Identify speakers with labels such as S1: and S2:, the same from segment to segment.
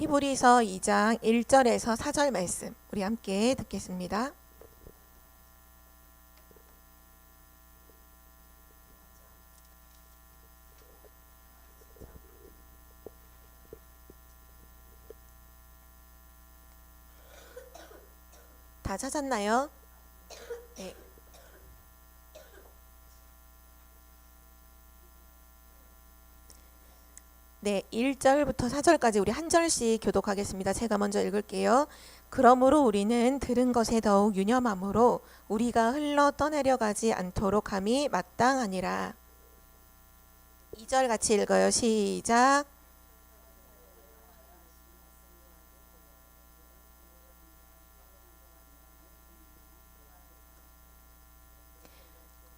S1: 히브리서 2장 1절에서 4절 말씀 우리 함께 듣겠습니다. 다 찾았나요? 네. 네, 1절부터 4절까지 우리 한 절씩 교독하겠습니다. 제가 먼저 읽을게요. 그러므로 우리는 들은 것에 더욱 유념함으로 우리가 흘러 떠내려가지 않도록 함이 마땅하니라. 2절 같이 읽어요. 시작.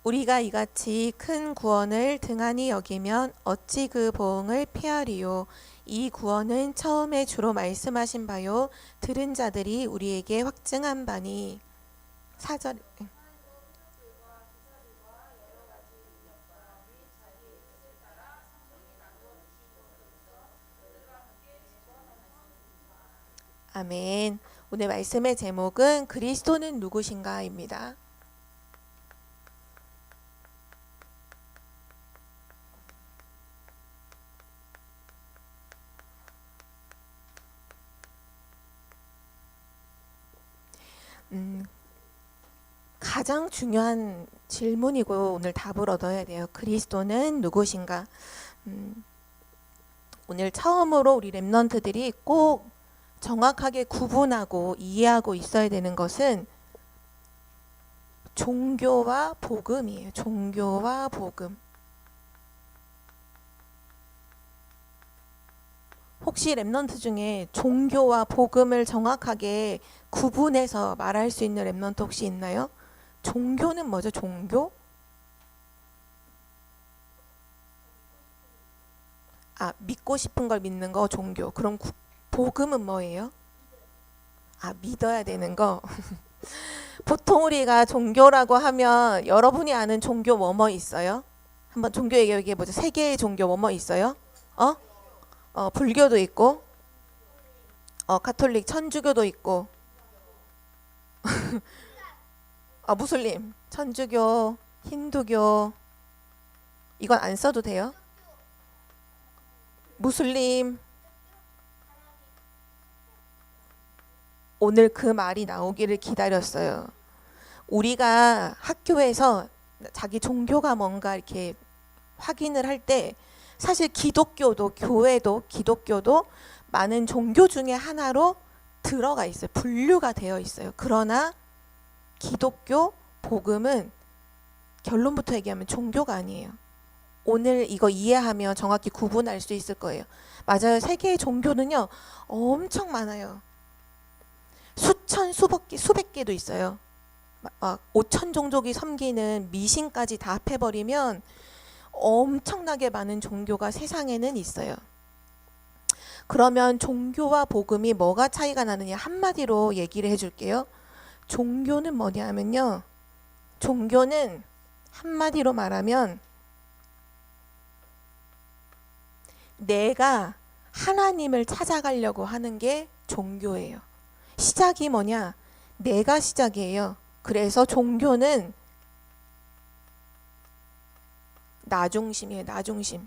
S1: 우리가 이같이 큰 구원을 등한히 여기면 어찌 그 보응을 피하리요. 이 구원은 처음에 주로 말씀하신 바요 들은 자들이 우리에게 확증한 바니. 4절. 아멘. 오늘 말씀의 제목은 그리스도는 누구신가입니다. 가장 중요한 질문이고 오늘 답을 얻어야 돼요. 그리스도는 누구신가? 오늘 처음으로 우리 렘넌트들이 꼭 정확하게 구분하고 이해하고 있어야 되는 것은 종교와 복음이에요. 종교와 복음. 혹시 렘넌트 중에 종교와 복음을 정확하게 구분해서 말할 수 있는 렘넌트 혹시 있나요? 종교는 뭐죠? 종교? 믿고 싶은 걸 믿는 거 종교. 그럼 복음은 뭐예요? 믿어야 되는 거. 보통 우리가 종교라고 하면 여러분이 아는 종교 뭐뭐 있어요? 한번 종교 얘기해 보죠. 세계의 종교 뭐뭐 있어요? 불교도 있고, 가톨릭, 천주교도 있고, 무슬림, 천주교, 힌두교. 이건 안 써도 돼요? 무슬림. 오늘 그 말이 나오기를 기다렸어요. 우리가 학교에서 자기 종교가 뭔가 이렇게 확인을 할 때 사실 기독교도 교회도 기독교도 많은 종교 중에 하나로 들어가 있어요. 분류가 되어 있어요. 그러나 기독교 복음은 결론부터 얘기하면 종교가 아니에요. 오늘 이거 이해하면 정확히 구분할 수 있을 거예요. 맞아요. 세계의 종교는요 엄청 많아요. 수천 수백 개도 있어요. 5천 종족이 섬기는 미신까지 다 합해버리면 엄청나게 많은 종교가 세상에는 있어요. 그러면 종교와 복음이 뭐가 차이가 나느냐 한마디로 얘기를 해줄게요. 종교는 뭐냐면요. 종교는 한마디로 말하면 내가 하나님을 찾아가려고 하는 게 종교예요. 시작이 뭐냐? 내가 시작이에요. 그래서 종교는 나 중심이에요. 나 중심.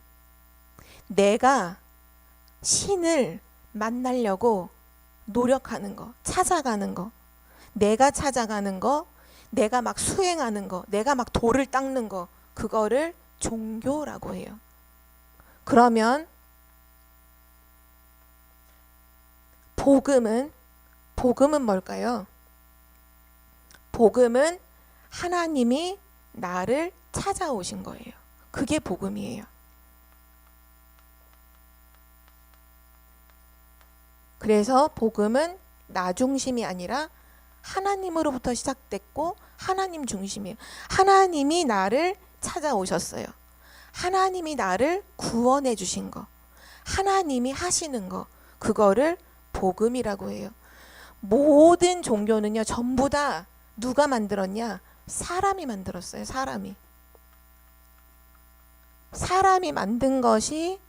S1: 내가 신을 만나려고 노력하는 거, 찾아가는 거, 내가 찾아가는 거, 내가 막 수행하는 거, 내가 막 돌을 닦는 거, 그거를 종교라고 해요. 그러면 복음은 뭘까요? 복음은 하나님이 나를 찾아오신 거예요. 그게 복음이에요. 그래서 복음은 나 중심이 아니라 하나님으로부터 시작됐고 하나님 중심이에요. 하나님이 나를 찾아오셨어요. 하나님이 나를 구원해 주신 거, 하나님이 하시는 거, 그거를 복음이라고 해요. 모든 종교는요 전부 다 누가 만들었냐? 사람이 만들었어요. 사람이 만든 것이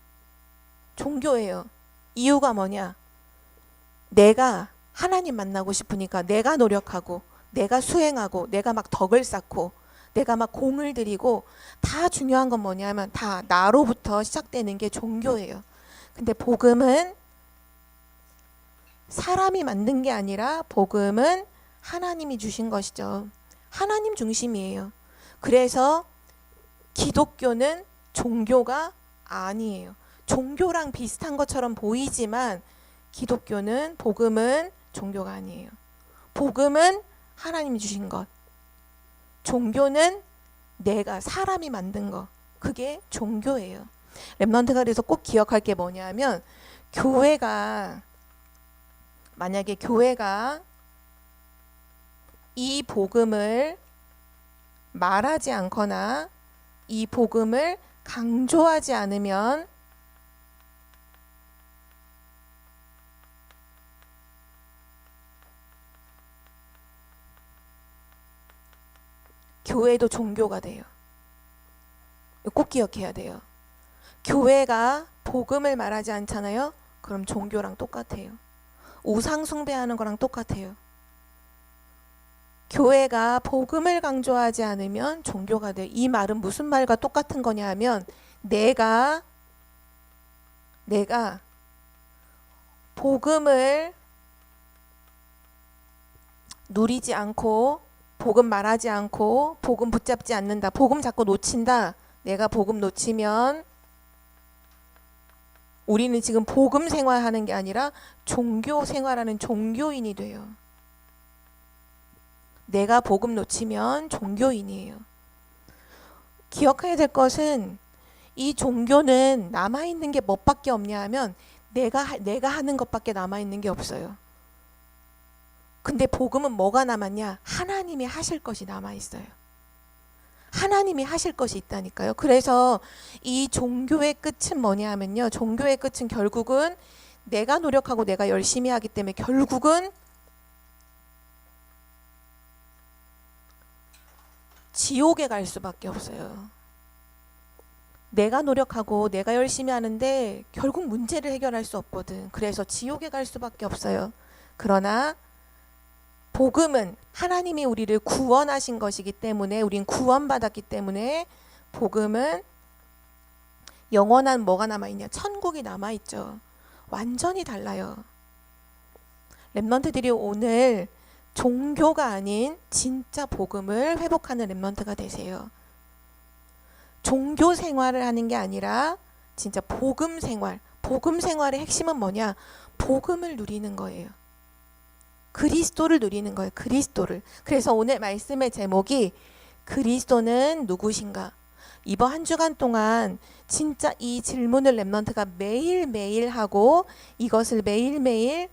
S1: 종교예요. 이유가 뭐냐? 내가 하나님 만나고 싶으니까 내가 노력하고 내가 수행하고 내가 막 덕을 쌓고 내가 막 공을 들이고, 다 중요한 건 뭐냐면 다 나로부터 시작되는 게 종교예요. 근데 복음은 사람이 만든 게 아니라 복음은 하나님이 주신 것이죠. 하나님 중심이에요. 그래서 기독교는 종교가 아니에요. 종교랑 비슷한 것처럼 보이지만 기독교는, 복음은 종교가 아니에요. 복음은 하나님이 주신 것. 종교는 내가, 사람이 만든 것. 그게 종교예요. 렘넌트가 그래서 꼭 기억할 게 뭐냐면, 만약에 교회가 이 복음을 말하지 않거나 이 복음을 강조하지 않으면 교회도 종교가 돼요. 꼭 기억해야 돼요. 교회가 복음을 말하지 않잖아요. 그럼 종교랑 똑같아요. 우상 숭배하는 거랑 똑같아요. 교회가 복음을 강조하지 않으면 종교가 돼요. 이 말은 무슨 말과 똑같은 거냐 하면, 내가 복음을 누리지 않고 복음 말하지 않고 복음 붙잡지 않는다. 복음 자꾸 놓친다. 내가 복음 놓치면 우리는 지금 복음 생활하는 게 아니라 종교 생활하는 종교인이 돼요. 내가 복음 놓치면 종교인이에요. 기억해야 될 것은, 이 종교는 남아있는 게 뭐밖에 없냐 하면 내가 하는 것밖에 남아있는 게 없어요. 근데 복음은 뭐가 남았냐? 하나님이 하실 것이 남아있어요. 하나님이 하실 것이 있다니까요. 그래서 이 종교의 끝은 뭐냐 하면요, 종교의 끝은 결국은 내가 노력하고 내가 열심히 하기 때문에 결국은 지옥에 갈 수밖에 없어요. 내가 노력하고 내가 열심히 하는데 결국 문제를 해결할 수 없거든. 그래서 지옥에 갈 수밖에 없어요. 그러나 복음은 하나님이 우리를 구원하신 것이기 때문에, 우린 구원받았기 때문에 복음은 영원한 뭐가 남아있냐? 천국이 남아있죠. 완전히 달라요. 렘넌트들이 오늘 종교가 아닌 진짜 복음을 회복하는 렘넌트가 되세요. 종교 생활을 하는 게 아니라 진짜 복음 생활. 복음 생활의 핵심은 뭐냐? 복음을 누리는 거예요. 그리스도를 누리는 거예요. 그리스도를. 그래서 오늘 말씀의 제목이 그리스도는 누구신가? 이번 한 주간 동안 진짜 이 질문을 렘넌트가 매일매일 하고 이것을 매일매일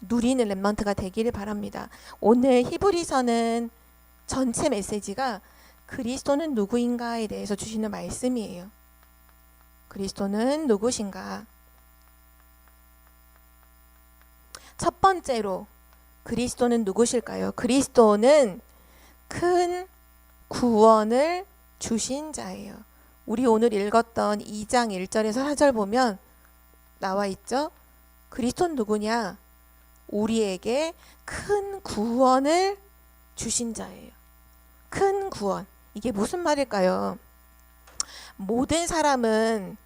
S1: 누리는 렘넌트가 되기를 바랍니다. 오늘 히브리서는 전체 메시지가 그리스도는 누구인가에 대해서 주시는 말씀이에요. 그리스도는 누구신가? 첫 번째로 그리스도는 누구실까요? 그리스도는 큰 구원을 주신 자예요. 우리 오늘 읽었던 2장 1절에서 4절 보면 나와 있죠? 그리스도는 누구냐? 우리에게 큰 구원을 주신 자예요. 큰 구원. 이게 무슨 말일까요? 모든 사람은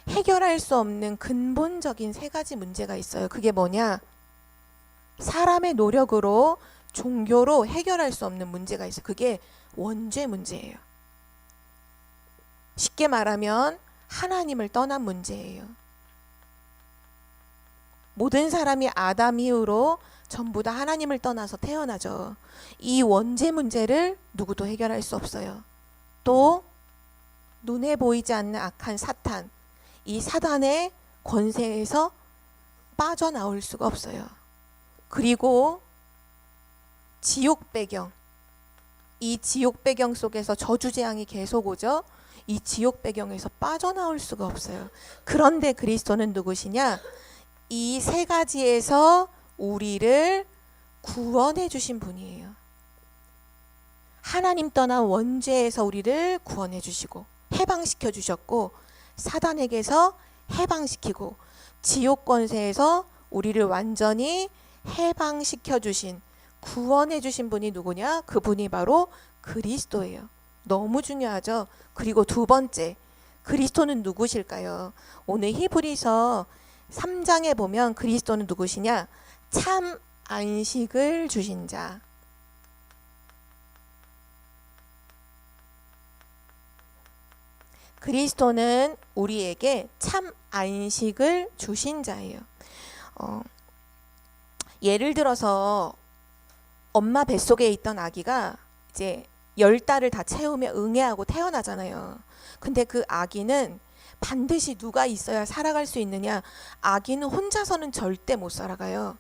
S1: 해결할 수 없는 근본적인 세 가지 문제가 있어요. 그게 뭐냐? 사람의 노력으로, 종교로 해결할 수 없는 문제가 있어요. 그게 원죄 문제예요. 쉽게 말하면 하나님을 떠난 문제예요. 모든 사람이 아담 이후로 전부 다 하나님을 떠나서 태어나죠. 이 원죄 문제를 누구도 해결할 수 없어요. 또 눈에 보이지 않는 악한 사탄, 이 사단의 권세에서 빠져나올 수가 없어요. 그리고 지옥 배경, 이 지옥 배경 속에서 저주재앙이 계속 오죠. 이 지옥 배경에서 빠져나올 수가 없어요. 그런데 그리스도는 누구시냐? 이 세 가지에서 우리를 구원해 주신 분이에요. 하나님 떠난 원죄에서 우리를 구원해 주시고 해방시켜 주셨고, 사단에게서 해방시키고, 지옥 권세에서 우리를 완전히 해방시켜 주신, 구원해 주신 분이 누구냐? 그분이 바로 그리스도예요. 너무 중요하죠. 그리고 두 번째, 그리스도는 누구실까요? 오늘 히브리서 3장에 보면 그리스도는 누구시냐? 참 안식을 주신 자. 그리스도는 우리에게 참 안식을 주신 자예요. 예를 들어서 엄마 뱃속에 있던 아기가 이제 10달을 다 채우며 응애하고 태어나잖아요. 근데 그 아기는 반드시 누가 있어야 살아갈 수 있느냐? 아기는 혼자서는 절대 못 살아가요.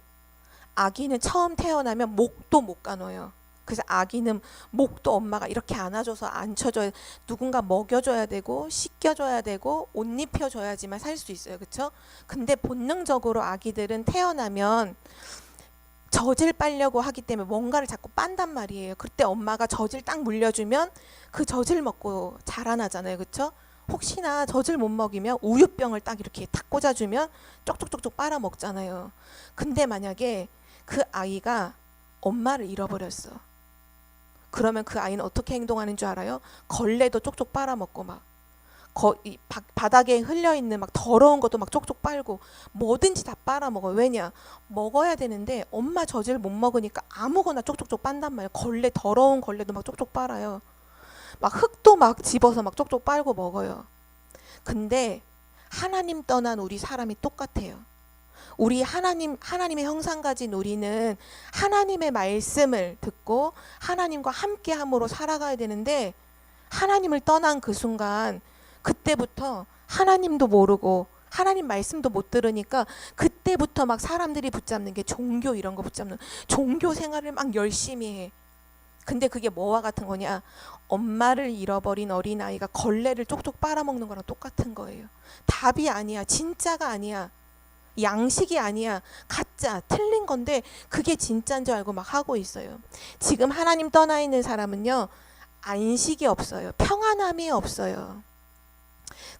S1: 아기는 처음 태어나면 목도 못 가눠요. 그래서 아기는 목도 엄마가 이렇게 안아줘서 앉혀줘야, 누군가 먹여줘야 되고 씻겨줘야 되고 옷 입혀줘야지만 살 수 있어요. 그렇죠? 근데 본능적으로 아기들은 태어나면 젖을 빨려고 하기 때문에 뭔가를 자꾸 빤단 말이에요. 그때 엄마가 젖을 딱 물려주면 그 젖을 먹고 자라나잖아요. 그렇죠? 혹시나 젖을 못 먹이면 우유병을 딱 이렇게 탁 꽂아주면 쪽쪽쪽쪽 빨아먹잖아요. 근데 만약에 그 아이가 엄마를 잃어버렸어. 그러면 그 아이는 어떻게 행동하는 줄 알아요? 걸레도 쪽쪽 빨아먹고 막 바닥에 흘려있는 막 더러운 것도 막 쪽쪽 빨고 뭐든지 다 빨아먹어요. 왜냐? 먹어야 되는데 엄마 젖을 못 먹으니까 아무거나 쪽쪽쪽 빤단 말이에요. 더러운 걸레도 막 쪽쪽 빨아요. 막 흙도 막 집어서 막 쪽쪽 빨고 먹어요. 근데 하나님 떠난 우리 사람이 똑같아요. 우리 하나님의 형상 가진 우리는 하나님의 말씀을 듣고 하나님과 함께 함으로 살아가야 되는데, 하나님을 떠난 그 순간, 그때부터 하나님도 모르고 하나님 말씀도 못 들으니까 그때부터 막 사람들이 붙잡는 게 종교, 이런 거 붙잡는, 종교 생활을 막 열심히 해. 근데 그게 뭐와 같은 거냐? 엄마를 잃어버린 어린아이가 걸레를 쪽쪽 빨아먹는 거랑 똑같은 거예요. 답이 아니야. 진짜가 아니야. 양식이 아니야. 가짜, 틀린 건데 그게 진짜인 줄 알고 막 하고 있어요. 지금 하나님 떠나 있는 사람은요, 안식이 없어요. 평안함이 없어요.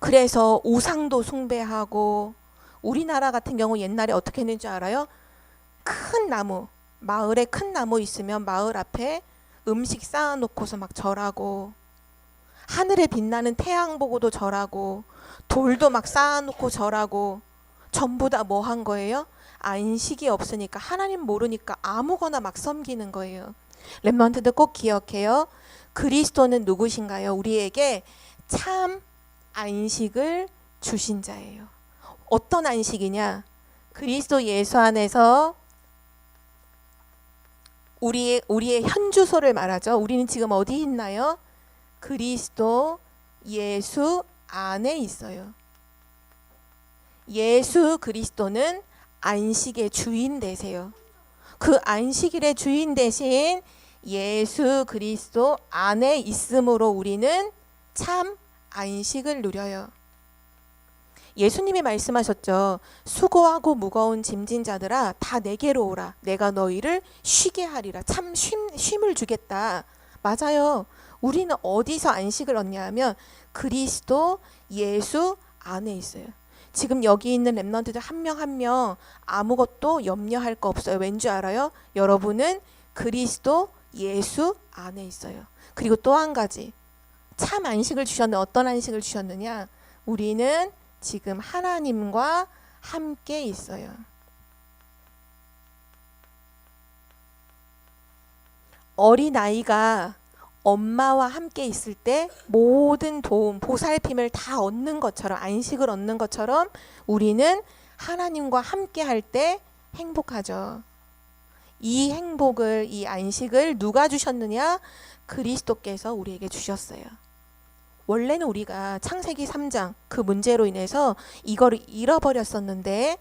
S1: 그래서 우상도 숭배하고, 우리나라 같은 경우 옛날에 어떻게 했는지 알아요? 큰 나무, 마을에 큰 나무 있으면 마을 앞에 음식 쌓아놓고서 막 절하고, 하늘에 빛나는 태양 보고도 절하고, 돌도 막 쌓아놓고 절하고, 전부 다 뭐 한 거예요? 안식이 없으니까, 하나님 모르니까 아무거나 막 섬기는 거예요. 렘넌트들 꼭 기억해요. 그리스도는 누구신가요? 우리에게 참 안식을 주신 자예요. 어떤 안식이냐? 그리스도 예수 안에서 우리의 현 주소를 말하죠. 우리는 지금 어디 있나요? 그리스도 예수 안에 있어요. 예수 그리스도는 안식의 주인 되세요. 그 안식일의 주인 대신 예수 그리스도 안에 있음으로 우리는 참 안식을 누려요. 예수님이 말씀하셨죠. 수고하고 무거운 짐진 자들아 다 내게로 오라. 내가 너희를 쉬게 하리라. 참 쉼을 주겠다. 맞아요. 우리는 어디서 안식을 얻냐 하면 그리스도 예수 안에 있어요. 지금 여기 있는 렘넌트들 한 명 한 명 아무것도 염려할 거 없어요. 왠지 알아요? 여러분은 그리스도 예수 안에 있어요. 그리고 또 한 가지, 참 안식을 주셨는데 어떤 안식을 주셨느냐? 우리는 지금 하나님과 함께 있어요. 어린아이가 엄마와 함께 있을 때 모든 도움, 보살핌을 다 얻는 것처럼, 안식을 얻는 것처럼 우리는 하나님과 함께 할 때 행복하죠. 이 행복을, 이 안식을 누가 주셨느냐? 그리스도께서 우리에게 주셨어요. 원래는 우리가 창세기 3장 그 문제로 인해서 이거를 잃어버렸었는데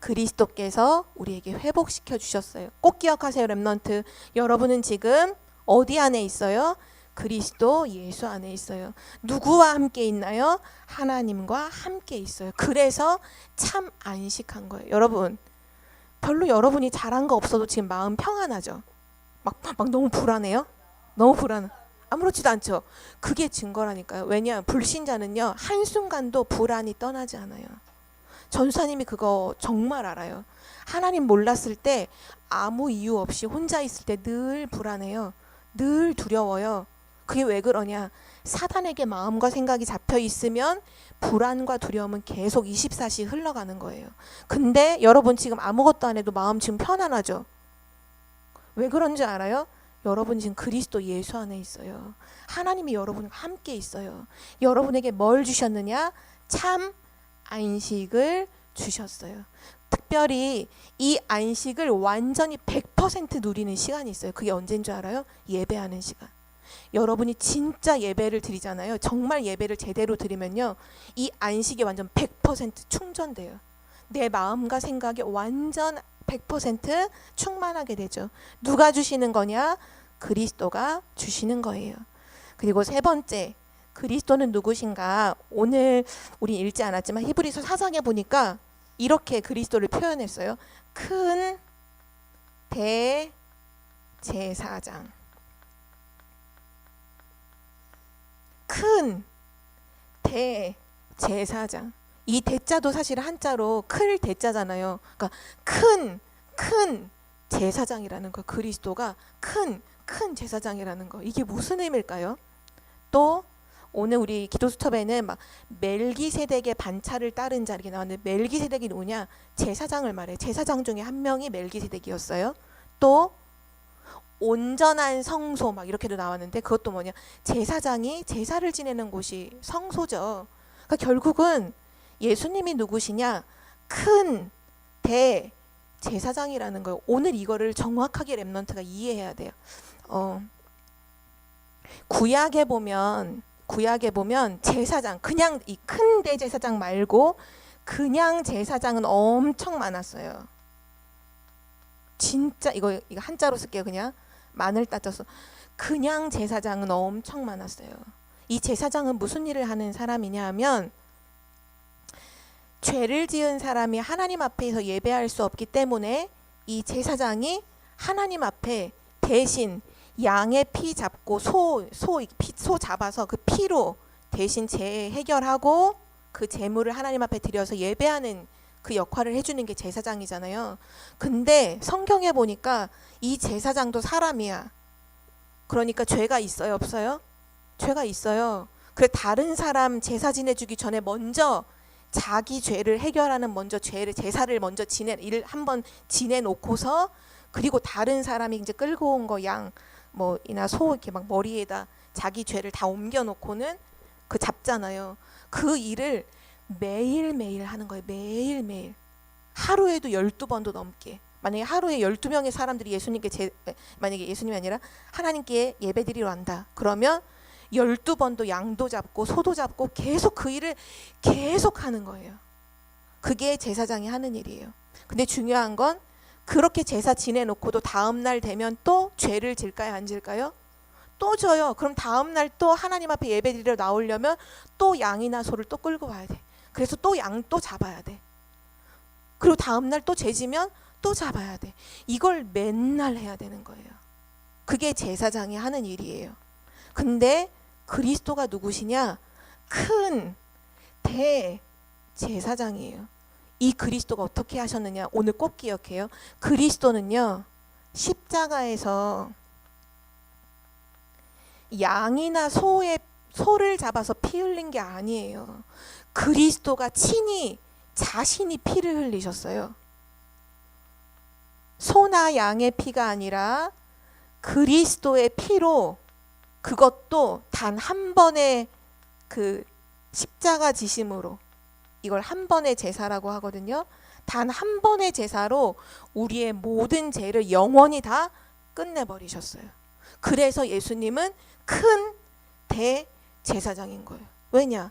S1: 그리스도께서 우리에게 회복시켜 주셨어요. 꼭 기억하세요, 렘넌트. 여러분은 지금 어디 안에 있어요? 그리스도 예수 안에 있어요. 누구와 함께 있나요? 하나님과 함께 있어요. 그래서 참 안식한 거예요. 여러분, 별로 여러분이 잘한 거 없어도 지금 마음 평안하죠? 막 너무 불안해요? 너무 불안. 아무렇지도 않죠. 그게 증거라니까요. 왜냐? 불신자는요, 한순간도 불안이 떠나지 않아요. 전사님이 그거 정말 알아요. 하나님 몰랐을 때 아무 이유 없이 혼자 있을 때 늘 불안해요. 늘 두려워요. 그게 왜 그러냐? 사단에게 마음과 생각이 잡혀 있으면 불안과 두려움은 계속 24시 흘러가는 거예요. 근데 여러분 지금 아무것도 안 해도 마음 지금 편안하죠? 왜 그런지 알아요? 여러분 지금 그리스도 예수 안에 있어요. 하나님이 여러분과 함께 있어요. 여러분에게 뭘 주셨느냐? 참 안식을 주셨어요. 특별히 이 안식을 완전히 100% 누리는 시간이 있어요. 그게 언제인 줄 알아요? 예배하는 시간. 여러분이 진짜 예배를 드리잖아요. 정말 예배를 제대로 드리면요, 이 안식이 완전 100% 충전돼요. 내 마음과 생각이 완전 100% 충만하게 되죠. 누가 주시는 거냐? 그리스도가 주시는 거예요. 그리고 세 번째, 그리스도는 누구신가? 오늘 우리 읽지 않았지만 히브리서 4장에 보니까 이렇게 그리스도를 표현했어요. 큰 대제사장. 큰 대제사장. 이 대자도 사실 한자로 클 대자잖아요. 그러니까 큰 제사장이라는 거. 그리스도가 큰 제사장이라는 거. 이게 무슨 의미일까요? 또 오늘 우리 기도 수첩에는 막 멜기세덱의 반차를 따른 자 이렇게 나왔는데, 멜기세덱이 누구냐? 제사장을 말해. 제사장 중에 한 명이 멜기세덱이었어요. 또 온전한 성소 막 이렇게도 나왔는데, 그것도 뭐냐? 제사장이 제사를 지내는 곳이 성소죠. 그러니까 결국은 예수님이 누구시냐? 큰 대제사장이라는 거예요. 오늘 이거를 정확하게 렘넌트가 이해해야 돼요. 구약에 보면 제사장, 그냥 이 큰 대제사장 말고 그냥 제사장은 엄청 많았어요. 진짜 이거 한자로 쓸게요. 그냥 만을 따져서 그냥 제사장은 엄청 많았어요. 이 제사장은 무슨 일을 하는 사람이냐 하면, 죄를 지은 사람이 하나님 앞에서 예배할 수 없기 때문에 이 제사장이 하나님 앞에 대신 양의 피 잡고 소 잡아서 그 피로 대신 죄 해결하고 그 제물을 하나님 앞에 드려서 예배하는 그 역할을 해주는 게 제사장이잖아요. 근데 성경에 보니까 이 제사장도 사람이야. 그러니까 죄가 있어요, 없어요? 죄가 있어요. 그래 다른 사람 제사 지내주기 전에 먼저 자기 죄를 해결하는 제사를 먼저 한번 지내놓고서, 그리고 다른 사람이 이제 끌고 온 거 양 이나 소 이렇게 막 머리에다 자기 죄를 다 옮겨놓고는 그 잡잖아요. 그 일을 매일매일 하는 거예요. 매일매일. 하루에도 12번도 넘게. 만약에 하루에 12명의 사람들이 만약에 예수님이 아니라 하나님께 예배드리러 간다. 그러면 12번도 양도 잡고 소도 잡고 계속 그 일을 계속 하는 거예요. 그게 제사장이 하는 일이에요. 근데 중요한 건 그렇게 제사 지내놓고도 다음날 되면 또 죄를 질까요, 안 질까요? 또 져요. 그럼 다음날 또 하나님 앞에 예배드리러 나오려면 또 양이나 소를 또 끌고 와야 돼. 그래서 또 양 또 잡아야 돼. 그리고 다음날 또 죄지면 또 잡아야 돼. 이걸 맨날 해야 되는 거예요. 그게 제사장이 하는 일이에요. 근데 그리스도가 누구시냐? 큰 대제사장이에요. 이 그리스도가 어떻게 하셨느냐? 오늘 꼭 기억해요. 그리스도는요, 십자가에서 양이나 소를 잡아서 피 흘린 게 아니에요. 그리스도가 친히 자신이 피를 흘리셨어요. 소나 양의 피가 아니라 그리스도의 피로, 그것도 단 한 번의 그 십자가 지심으로, 이걸 한 번의 제사라고 하거든요. 단 한 번의 제사로 우리의 모든 죄를 영원히 다 끝내버리셨어요. 그래서 예수님은 큰 대제사장인 거예요. 왜냐?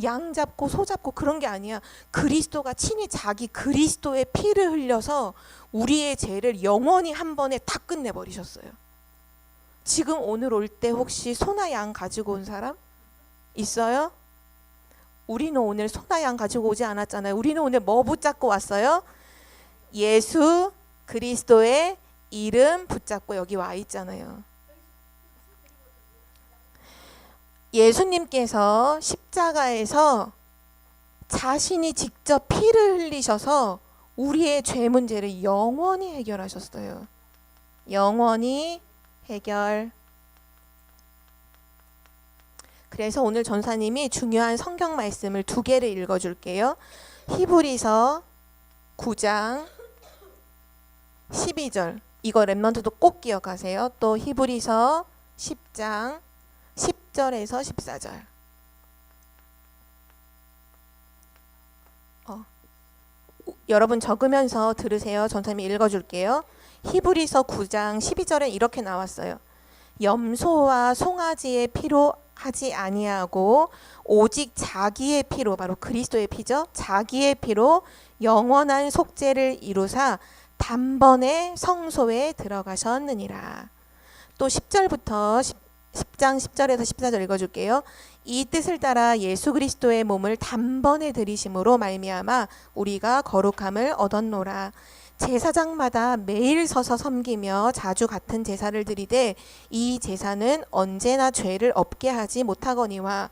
S1: 양 잡고 소 잡고 그런 게 아니야. 그리스도가 친히 자기 그리스도의 피를 흘려서 우리의 죄를 영원히 한 번에 다 끝내버리셨어요. 지금 오늘 올 때 혹시 소나 양 가지고 온 사람 있어요? 우리는 오늘 소나 양 가지고 오지 않았잖아요. 우리는 오늘 뭐 붙잡고 왔어요? 예수 그리스도의 이름 붙잡고 여기 와 있잖아요. 예수님께서 십자가에서 자신이 직접 피를 흘리셔서 우리의 죄 문제를 영원히 해결하셨어요. 영원히 해결. 그래서 오늘 전사님이 중요한 성경 말씀을 두 개를 읽어줄게요. 히브리서 9장 12절. 이거 랩넌트도 꼭 기억하세요. 또 히브리서 10장 10절에서 14절. 여러분 적으면서 들으세요. 전사님이 읽어줄게요. 히브리서 9장 12절에 이렇게 나왔어요. 염소와 송아지의 피로 하지 아니하고 오직 자기의 피로, 바로 그리스도의 피죠. 자기의 피로 영원한 속죄를 이루사 단번에 성소에 들어가셨느니라. 또 10절부터 10장 10절에서 14절 읽어줄게요. 이 뜻을 따라 예수 그리스도의 몸을 단번에 들이심으로 말미암아 우리가 거룩함을 얻었노라. 제사장마다 매일 서서 섬기며 자주 같은 제사를 드리되 이 제사는 언제나 죄를 없게 하지 못하거니와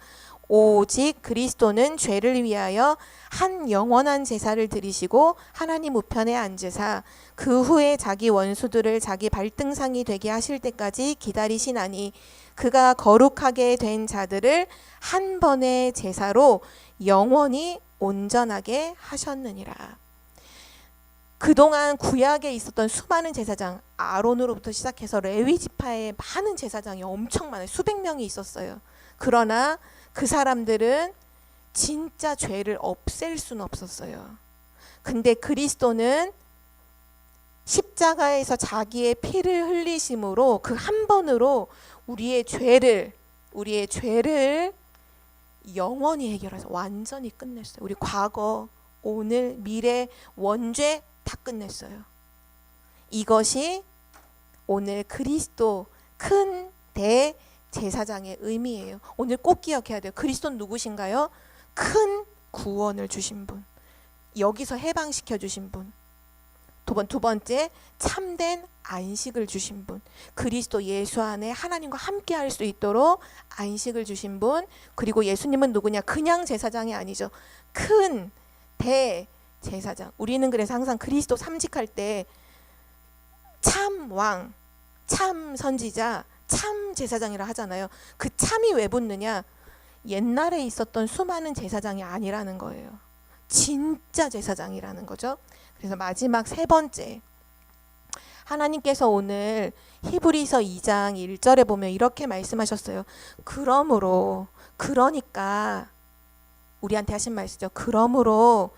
S1: 오직 그리스도는 죄를 위하여 한 영원한 제사를 드리시고 하나님 우편에 앉으사 그 후에 자기 원수들을 자기 발등상이 되게 하실 때까지 기다리시나니 그가 거룩하게 된 자들을 한 번의 제사로 영원히 온전하게 하셨느니라. 그동안 구약에 있었던 수많은 제사장, 아론으로부터 시작해서 레위 지파의 많은 제사장이 엄청 많아요. 수백 명이 있었어요. 그러나 그 사람들은 진짜 죄를 없앨 수는 없었어요. 근데 그리스도는 십자가에서 자기의 피를 흘리심으로 그 한 번으로 우리의 죄를 영원히 해결해서 완전히 끝냈어요. 우리 과거, 오늘, 미래, 원죄 다 끝냈어요. 이것이 오늘 그리스도 큰 대제사장의 의미예요. 오늘 꼭 기억해야 돼요. 그리스도는 누구신가요? 큰 구원을 주신 분. 여기서 해방시켜 주신 분. 두 번째, 참된 안식을 주신 분. 그리스도 예수 안에 하나님과 함께 할 수 있도록 안식을 주신 분. 그리고 예수님은 누구냐? 그냥 제사장이 아니죠. 큰 대제사장. 우리는 그래서 항상 그리스도 삼직할 때 참 왕, 참 선지자, 참 제사장이라 하잖아요. 그 참이 왜 붙느냐? 옛날에 있었던 수많은 제사장이 아니라는 거예요. 진짜 제사장이라는 거죠. 그래서 마지막 세 번째, 하나님께서 오늘 히브리서 2장 1절에 보면 이렇게 말씀하셨어요. 그러니까 우리한테 하신 말씀이죠. 그러므로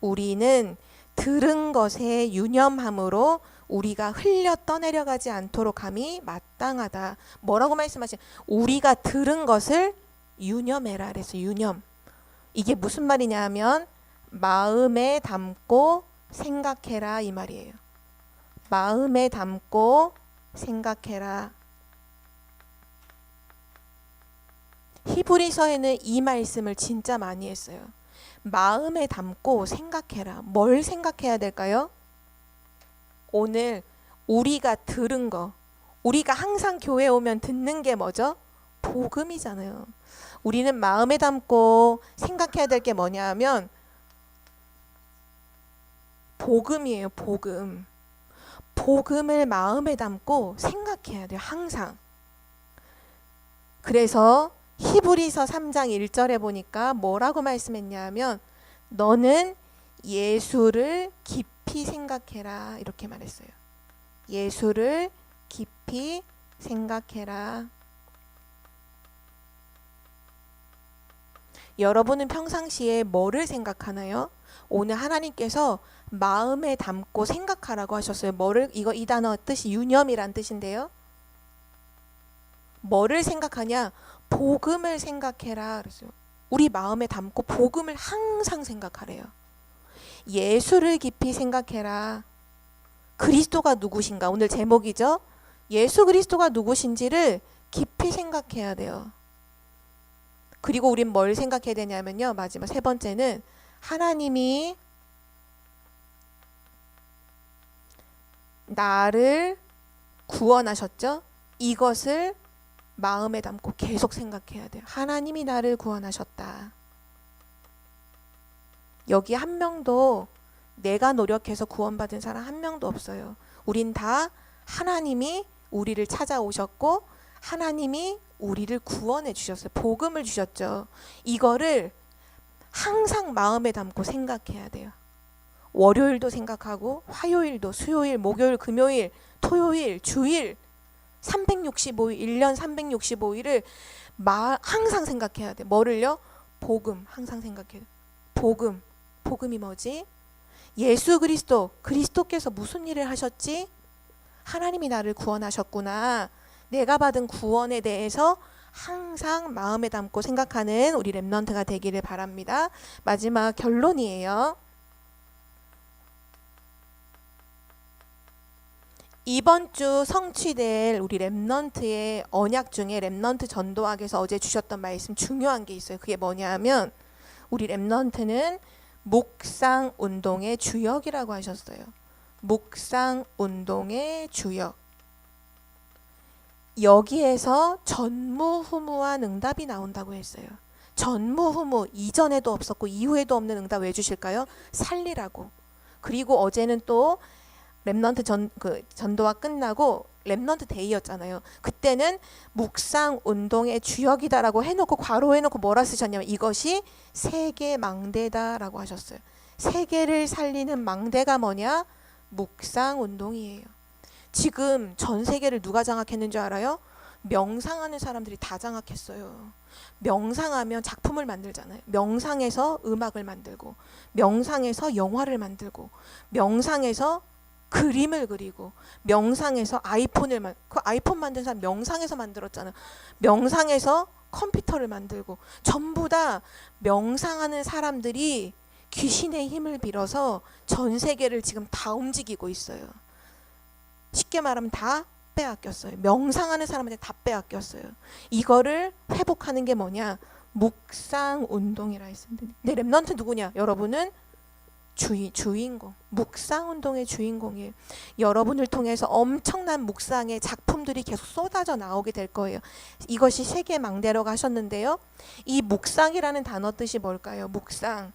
S1: 우리는 들은 것에 유념함으로 우리가 흘려 떠내려가지 않도록 함이 마땅하다. 뭐라고 말씀하신? 우리가 들은 것을 유념해라 그래서 유념. 이게 무슨 말이냐 하면 마음에 담고 생각해라 이 말이에요. 마음에 담고 생각해라. 히브리서에는 이 말씀을 진짜 많이 했어요. 마음에 담고 생각해라. 뭘 생각해야 될까요? 오늘 우리가 들은 거, 우리가 항상 교회 오면 듣는 게 뭐죠? 복음이잖아요. 우리는 마음에 담고 생각해야 될 게 뭐냐 하면 복음이에요. 복음. 복음을 마음에 담고 생각해야 돼요. 항상. 그래서 히브리서 3장 1절에 보니까 뭐라고 말씀했냐 하면 너는 예수를 깊이 생각해라 이렇게 말했어요. 예수를 깊이 생각해라. 여러분은 평상시에 뭐를 생각하나요? 오늘 하나님께서 마음에 담고 생각하라고 하셨어요. 이 단어 뜻이 유념이란 뜻인데요. 뭐를 생각하냐? 복음을 생각해라 그랬어요. 우리 마음에 담고 복음을 항상 생각하래요. 예수를 깊이 생각해라. 그리스도가 누구신가? 오늘 제목이죠. 예수 그리스도가 누구신지를 깊이 생각해야 돼요. 그리고 우린 뭘 생각해야 되냐면요. 마지막 세 번째는 하나님이 나를 구원하셨죠? 이것을 마음에 담고 계속 생각해야 돼요. 하나님이 나를 구원하셨다. 여기 한 명도 내가 노력해서 구원받은 사람 한 명도 없어요. 우린 다 하나님이 우리를 찾아오셨고 하나님이 우리를 구원해 주셨어요. 복음을 주셨죠. 이거를 항상 마음에 담고 생각해야 돼요. 월요일도 생각하고 화요일도, 수요일, 목요일, 금요일, 토요일, 주일 365일, 1년 365일을 항상 생각해야 돼. 뭐를요? 복음 항상 생각해요. 복음. 복음이 뭐지? 예수 그리스도께서 무슨 일을 하셨지? 하나님이 나를 구원하셨구나. 내가 받은 구원에 대해서 항상 마음에 담고 생각하는 우리 렘넌트가 되기를 바랍니다. 마지막 결론이에요. 이번 주 성취될 우리 렘넌트의 언약 중에 렘넌트 전도학에서 어제 주셨던 말씀 중요한 게 있어요. 그게 뭐냐면 우리 렘넌트는 묵상 운동의 주역이라고 하셨어요. 묵상 운동의 주역. 여기에서 전무후무한 응답이 나온다고 했어요. 전무후무, 이전에도 없었고 이후에도 없는 응답 왜 주실까요? 살리라고. 그리고 어제는 또 렘넌트 전도가 끝나고 렘넌트 데이였잖아요. 그때는 묵상 운동의 주역이다라고 해놓고 괄호해놓고 뭐라 쓰셨냐면 이것이 세계 망대다라고 하셨어요. 세계를 살리는 망대가 뭐냐? 묵상 운동이에요. 지금 전 세계를 누가 장악했는 줄 알아요? 명상하는 사람들이 다 장악했어요. 명상하면 작품을 만들잖아요. 명상에서 음악을 만들고, 명상에서 영화를 만들고, 명상에서 그림을 그리고, 명상에서 그 아이폰 만든 사람 명상에서 만들었잖아요. 명상에서 컴퓨터를 만들고, 전부 다 명상하는 사람들이 귀신의 힘을 빌어서 전 세계를 지금 다 움직이고 있어요. 쉽게 말하면 다 빼앗겼어요. 명상하는 사람한테 다 빼앗겼어요. 이거를 회복하는 게 뭐냐? 묵상 운동이라 했습니다. 네, 렘넌트 누구냐? 여러분은 주인공, 묵상 운동의 주인공이에요. 여러분을 통해서 엄청난 묵상의 작품들이 계속 쏟아져 나오게 될 거예요. 이것이 세계 망대라고 하셨는데요. 이 묵상이라는 단어 뜻이 뭘까요? 묵상.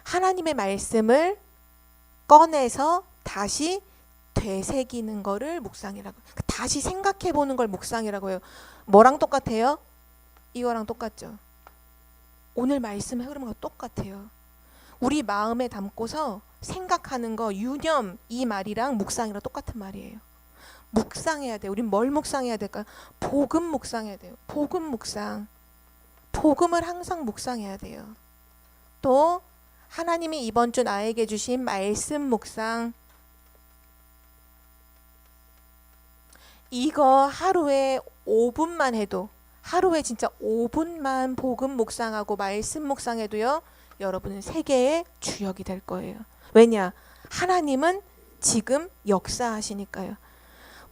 S1: 하나님의 말씀을 꺼내서 다시 되새기는 거를 묵상이라고. 다시 생각해 보는 걸 묵상이라고 해요. 뭐랑 똑같아요? 이거랑 똑같죠. 오늘 말씀의 흐름과 똑같아요. 우리 마음에 담고서 생각하는 거, 유념, 이 말이랑 묵상이랑 똑같은 말이에요. 묵상해야 돼요. 우린 뭘 묵상해야 될까요? 복음 묵상해야 돼요. 복음 묵상. 복음을 항상 묵상해야 돼요. 또 하나님이 이번 주 나에게 주신 말씀 묵상. 이거 하루에 5분만 해도, 하루에 진짜 5분만 복음 묵상하고 말씀 묵상해도요, 여러분은 세계의 주역이 될 거예요. 왜냐? 하나님은 지금 역사하시니까요.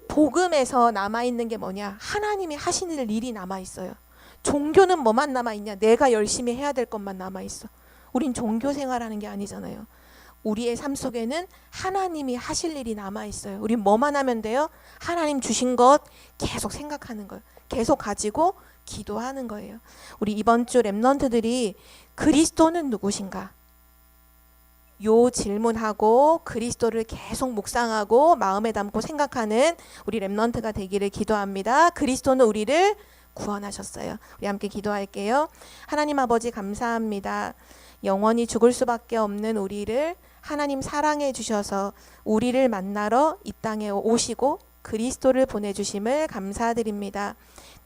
S1: 복음에서 남아있는 게 뭐냐? 하나님이 하시는 일이 남아있어요. 종교는 뭐만 남아있냐? 내가 열심히 해야 될 것만 남아있어. 우린 종교 생활하는 게 아니잖아요. 우리의 삶 속에는 하나님이 하실 일이 남아있어요. 우린 뭐만 하면 돼요? 하나님 주신 것 계속 생각하는 거예요. 계속 가지고 기도하는 거예요. 우리 이번 주 렘넌트들이 그리스도는 누구신가? 요 질문하고 그리스도를 계속 묵상하고 마음에 담고 생각하는 우리 렘넌트가 되기를 기도합니다. 그리스도는 우리를 구원하셨어요. 우리 함께 기도할게요. 하나님 아버지 감사합니다. 영원히 죽을 수밖에 없는 우리를 하나님 사랑해 주셔서 우리를 만나러 이 땅에 오시고 그리스도를 보내주심을 감사드립니다.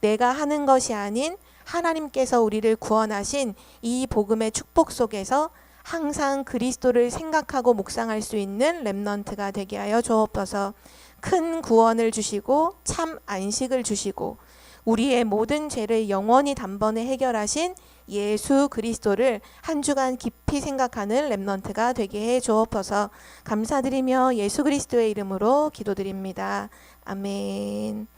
S1: 내가 하는 것이 아닌 하나님께서 우리를 구원하신 이 복음의 축복 속에서 항상 그리스도를 생각하고 묵상할 수 있는 렘넌트가 되게 하여 주옵소서. 큰 구원을 주시고 참 안식을 주시고 우리의 모든 죄를 영원히 단번에 해결하신 예수 그리스도를 한 주간 깊이 생각하는 렘넌트가 되게 해 주옵소서. 감사드리며 예수 그리스도의 이름으로 기도드립니다. 아멘.